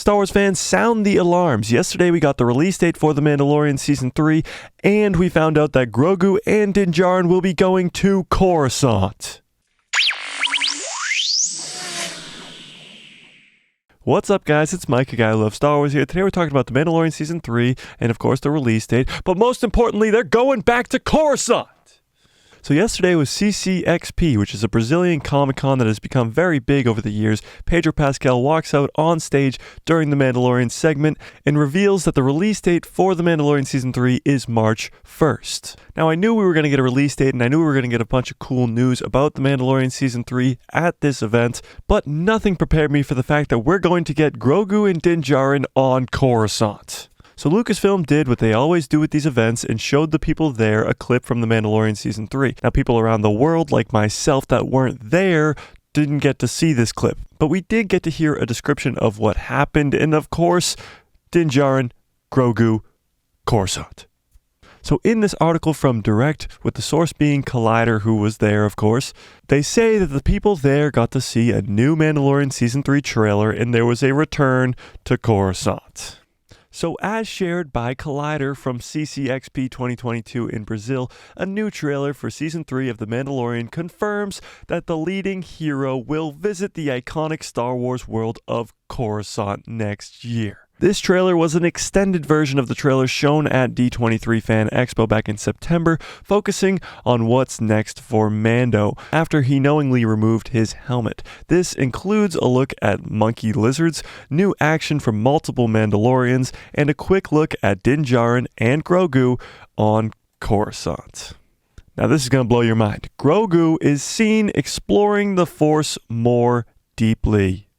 Star Wars fans, sound the alarms. Yesterday we got the release date for The Mandalorian Season 3, and we found out that Grogu and Din Djarin will be going to Coruscant. What's up, guys? It's Mike, a guy who loves Star Wars here. Today we're talking about The Mandalorian Season 3, and of course the release date, but most importantly, they're going back to Coruscant! So yesterday was CCXP, which is a Brazilian Comic-Con that has become very big over the years. Pedro Pascal walks out on stage during the Mandalorian segment and reveals that the release date for The Mandalorian Season 3 is March 1st. Now, I knew we were going to get a release date, and I knew we were going to get a bunch of cool news about The Mandalorian Season 3 at this event, but nothing prepared me for the fact that we're going to get Grogu and Din Djarin on Coruscant. So Lucasfilm did what they always do with these events and showed the people there a clip from The Mandalorian Season 3. Now, people around the world, like myself, that weren't there didn't get to see this clip. But we did get to hear a description of what happened, and of course, Din Djarin, Grogu, Coruscant. So in this article from Direct, with the source being Collider, who was there, of course, they say that the people there got to see a new Mandalorian Season 3 trailer, and there was a return to Coruscant. So as shared by Collider from CCXP 2022 in Brazil, a new trailer for Season 3 of The Mandalorian confirms that the leading hero will visit the iconic Star Wars world of Coruscant next year. This trailer was an extended version of the trailer shown at D23 Fan Expo back in September, focusing on what's next for Mando after he knowingly removed his helmet. This includes a look at monkey lizards, new action from multiple Mandalorians, and a quick look at Din Djarin and Grogu on Coruscant. Now this is going to blow your mind. Grogu is seen exploring the Force more deeply.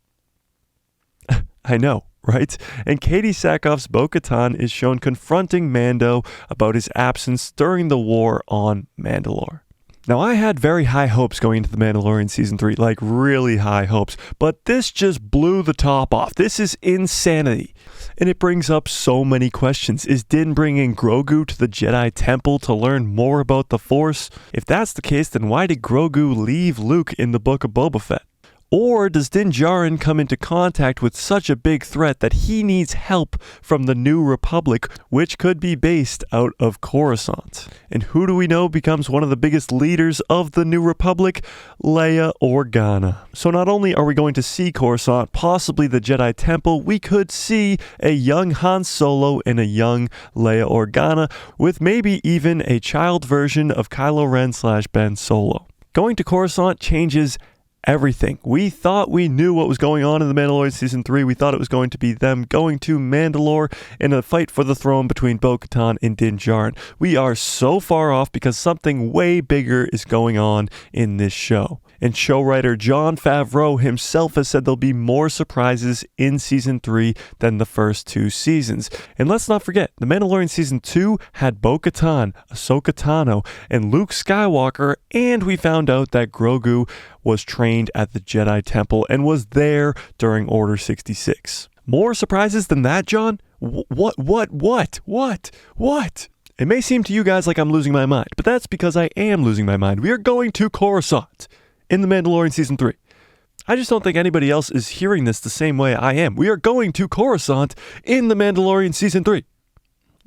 I know, right? And Katie Sackhoff's Bo-Katan is shown confronting Mando about his absence during the war on Mandalore. Now, I had very high hopes going into The Mandalorian Season 3, like really high hopes, but this just blew the top off. This is insanity. And it brings up so many questions. Is Din bringing Grogu to the Jedi Temple to learn more about the Force? If that's the case, then why did Grogu leave Luke in the Book of Boba Fett? Or does Din Djarin come into contact with such a big threat that he needs help from the New Republic, which could be based out of Coruscant? And who do we know becomes one of the biggest leaders of the New Republic? Leia Organa. So not only are we going to see Coruscant, possibly the Jedi Temple, we could see a young Han Solo and a young Leia Organa, with maybe even a child version of Kylo Ren / Ben Solo. Going to Coruscant changes everything. We thought we knew what was going on in The Mandalorian Season 3. We thought it was going to be them going to Mandalore in a fight for the throne between Bo-Katan and Din Djarin. We are so far off because something way bigger is going on in this show. And show writer Jon Favreau himself has said there'll be more surprises in Season 3 than the first two seasons. And let's not forget, The Mandalorian Season 2 had Bo-Katan, Ahsoka Tano, and Luke Skywalker, and we found out that Grogu was trained at the Jedi Temple and was there during Order 66. More surprises than that, John? What? It may seem to you guys like I'm losing my mind, but that's because I am losing my mind. We are going to Coruscant in The Mandalorian Season 3. I just don't think anybody else is hearing this the same way I am. We are going to Coruscant in The Mandalorian Season 3.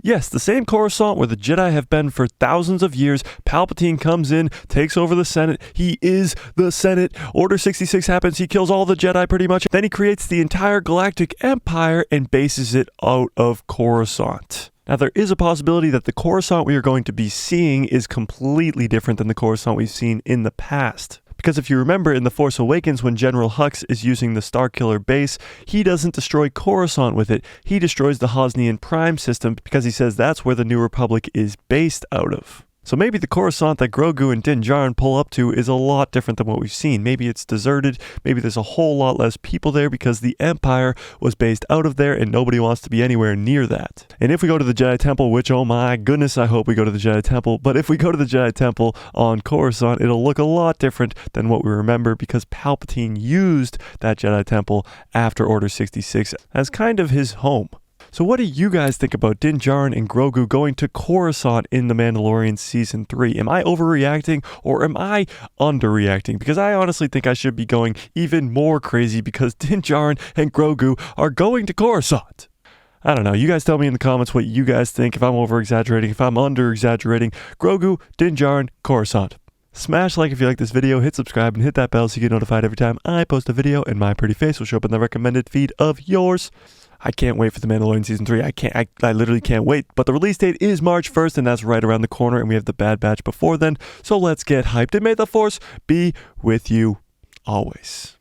Yes, the same Coruscant where the Jedi have been for thousands of years. Palpatine comes in, takes over the Senate. He is the Senate. Order 66 happens. He kills all the Jedi pretty much. Then he creates the entire galactic empire and bases it out of Coruscant. Now, there is a possibility that the Coruscant we are going to be seeing is completely different than the Coruscant we've seen in the past. Because if you remember in The Force Awakens, when General Hux is using the Starkiller base, he doesn't destroy Coruscant with it. He destroys the Hosnian Prime system because he says that's where the New Republic is based out of. So maybe the Coruscant that Grogu and Din Djarin pull up to is a lot different than what we've seen. Maybe it's deserted. Maybe there's a whole lot less people there because the Empire was based out of there and nobody wants to be anywhere near that. And if we go to the Jedi Temple, which, oh my goodness, I hope we go to the Jedi Temple. But if we go to the Jedi Temple on Coruscant, it'll look a lot different than what we remember because Palpatine used that Jedi Temple after Order 66 as kind of his home. So what do you guys think about Din Djarin and Grogu going to Coruscant in The Mandalorian Season 3? Am I overreacting or am I underreacting? Because I honestly think I should be going even more crazy because Din Djarin and Grogu are going to Coruscant. I don't know. You guys tell me in the comments what you guys think, if I'm over-exaggerating, if I'm under-exaggerating. Grogu, Din Djarin, Coruscant. Smash like if you like this video, hit subscribe, and hit that bell so you get notified every time I post a video, and my pretty face will show up in the recommended feed of yours. I can't wait for The Mandalorian Season 3. I literally can't wait. But the release date is March 1st, and that's right around the corner, and we have the Bad Batch before then. So let's get hyped, and may the Force be with you always.